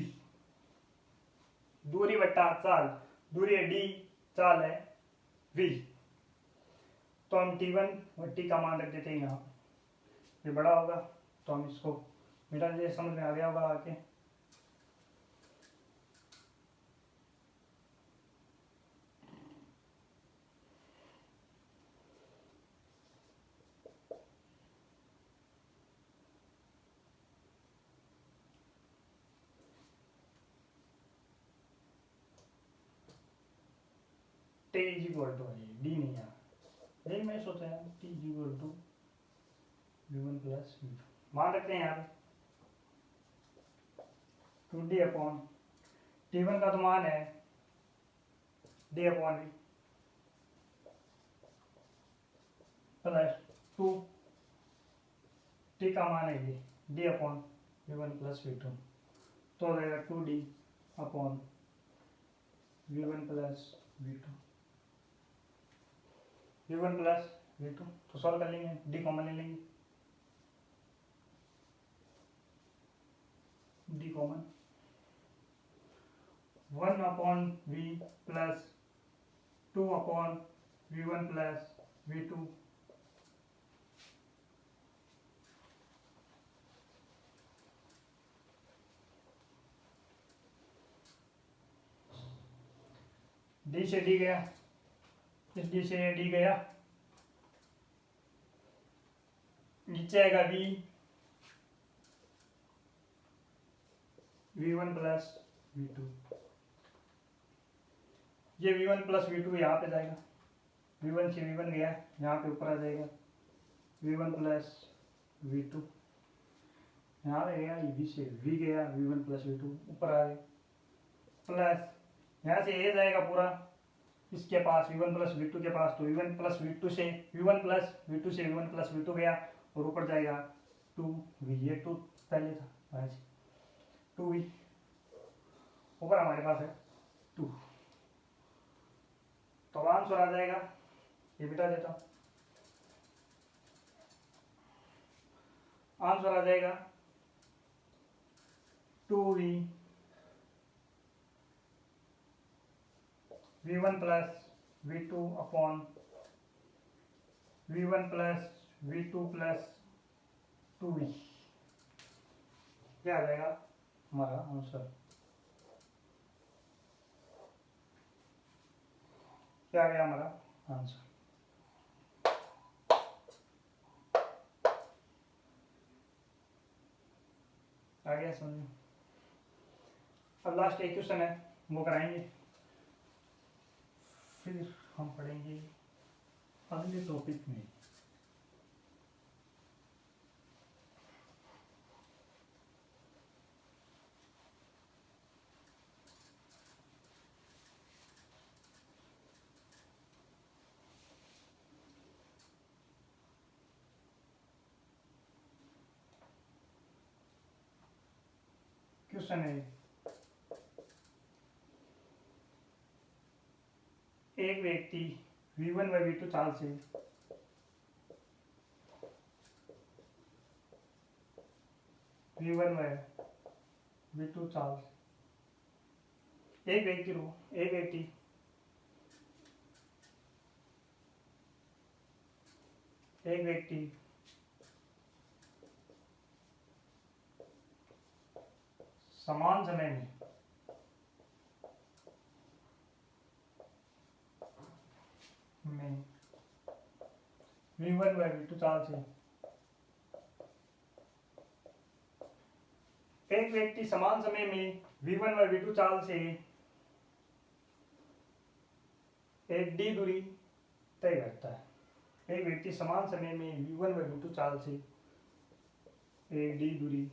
दूरी बट्टा चाल, दूरी है डी, चाल है V। तो हम T1 और T का मान रख देते हैं यहाँ पे, ये बड़ा होगा तो हम इसको मिटा दे, समझ में आ गया होगा आके। T is equal to D नहीं है, यही मैं सोचा है T is equal to V1 plus V2 मान रखते हैं यहाँ पे 2D अपॉन T1 का तो मान है D upon V plus 2 T का मान है ये D upon V1 plus V2, तो हो जाएगा 2D upon V1 plus V2, V1 plus V2। तो सॉल्व कर लेंगे, D कॉमन ले लेंगे, D common 1 upon V plus 2 upon V1 plus V2 D से D गया, इस D से D गया, नीचे आएगा V1 प्लस V2, ये V1 प्लस V2 यहाँ पे जाएगा, V1 से V1 गया, यहाँ पे ऊपर आ जाएगा V1 प्लस V2, यहाँ पे गया V से V गया, V1 प्लस V2 ऊपर आ गया, प्लस यहाँ से ये जाएगा पूरा इसके पास V1 प्लस V2 के पास, तो V1 प्लस V2 से V1 प्लस V2 से V1 प्लस V2 गया और ऊपर जाएगा 2V, ये 2 पहले था 2V, ऊपर हमारे पास है 2, तो आंसर आ जाएगा, ये बिठा देता हूँ, आंसर आ जाएगा 2V V1 plus V2 upon V1 plus V2 plus 2V, क्या आ जाएगा हमारा आंसर, क्या आ गया हमारा आंसर। आ गया समझ। अब लास्ट एक क्वेश्चन है वो कराएंगे, फिर हम पढ़ेंगे अगले टॉपिक में। क्वेश्चन है, एक व्यक्ति V1 व V2 चाल से V1 व V2 चाल से एक व्यक्ति समान समय में V1 व V2 चाल से, एक व्यक्ति समान समय में V1 व V2 चाल से एक D दूरी तय करता है। एक व्यक्ति समान समय में V1 व V2 चाल से एक D दूरी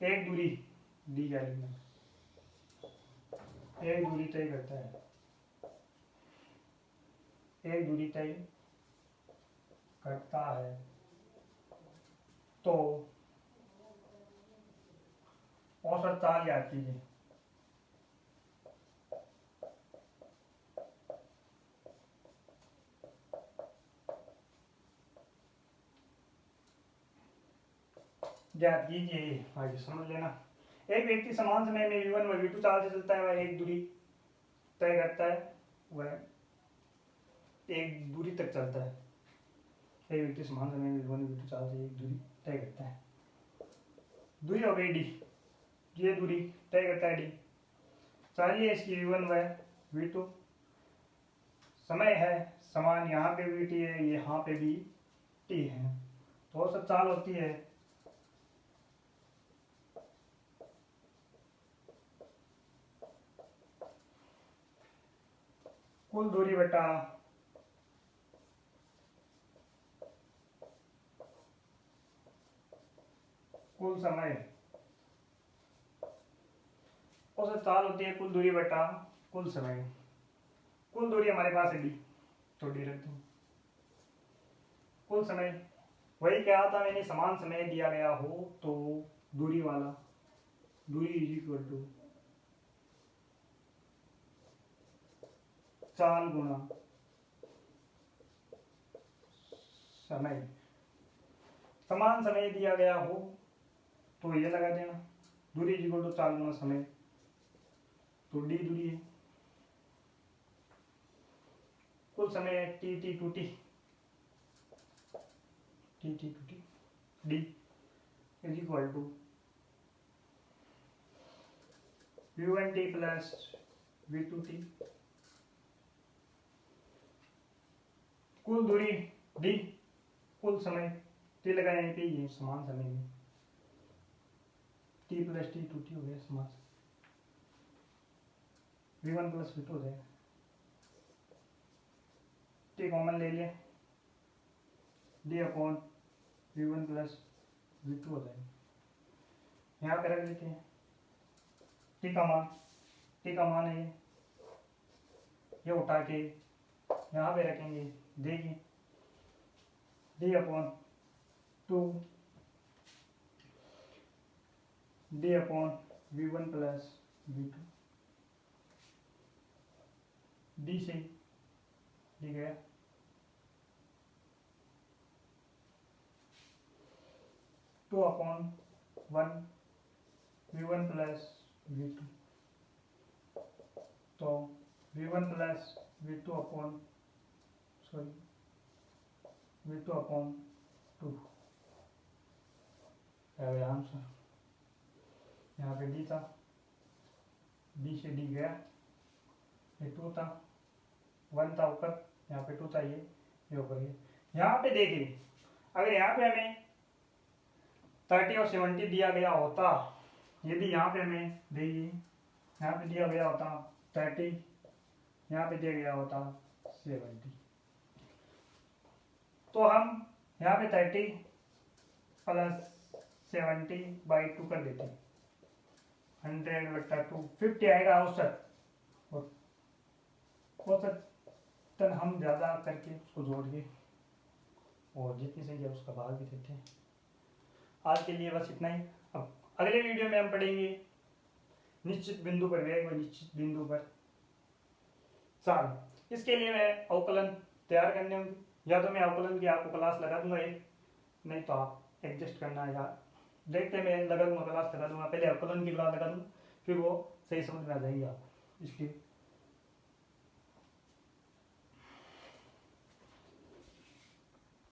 एक दूरी दी क्या लिखना, एक दूरी तय करता है, एक दूरी तय करता है तो औसत चाल याद कीजिए। याद कीजिए, आगे समझ लेना। एक व्यक्ति समान समय में v1 व v2 चाल से चलता है, वह एक दूरी तय करता है, वह एक दूरी तक चलता है। एक व्यक्ति समान समय में v1 व v2 चाल से एक दूरी तय करता है। दूरी हो गई d, ये दूरी तय करता है d। चालिए इसकी v1 व v2, समय है समान, यहाँ पे भी t है, यहाँ पे भी t है, तो औसत चाल होती है कुल दूरी बटा कुल समय। औसत चाल होती है कुल दूरी बटा कुल समय। कुल दूरी हमारे पास है d, तो d रख दो। कुल समय वही क्या था, मैंने समान समय दिया गया हो तो दूरी वाला, दूरी इज इक्वल टू चाल गुणा समय। समान समय दिया गया हो तो ये लगा देना, दूरी इज इक्वल टू चाल गुणा समय, तो डी दूरी है। कुल समय T T two T, T T two T, D is equal to v1 T plus v2 T. कुल दूरी डी, कुल समय टी लगा यहीं पे, ये समान समय में T plus T two T हो गया समान, v1 प्लस v2 हो जाएगा। टी कॉमन ले लिया, D upon v1 plus v2 हो जाएगा। यहाँ पे रख लेते हैं टी का मान, टी का मान है ये उठा के यहाँ पे रखेंगे, देखिए D upon 2 D upon v1 plus v2, D से डी गया, two upon 1 v1 plus v2, तो v1 plus v2 upon v2 upon 2 है आंसर। यहाँ पे डी था, डी से डी गया, ये 2 था, 1 था ऊपर, यहाँ पे 2 था, ये ऊपर गया। यहाँ पे देखिए, अगर यहाँ पे हमें 30 और 70 दिया गया होता, यदि यहाँ पे हमें देखिए यहाँ पे दिया गया होता 30, यहाँ पे दिया गया होता 70, तो हम यहाँ पे 30 प्लस 70/2 कर देते, 100/2, 50 आएगा औसत, और औसतन हम ज़्यादा करके उसको जोड़ के और जितनी सही है उसका भाग भी देते हैं। आज के लिए बस इतना ही। अब अगले वीडियो में हम पढ़ेंगे निश्चित बिंदु पर वेग व निश्चित बिंदु पर चाल। इसके लिए मैं अवकलन तैयार करने होंगे, या तो मैं अवकलन की आपको क्लास लगा दूंगा एक, नहीं तो आप एडजस्ट करना है, या देखते मैं लगा दूंगा, क्लास लगा दूंगा, पहले अवकलन की क्लास लगा दूंगा, फिर वो सही समझ में आ जाएगी आपको, इसलिए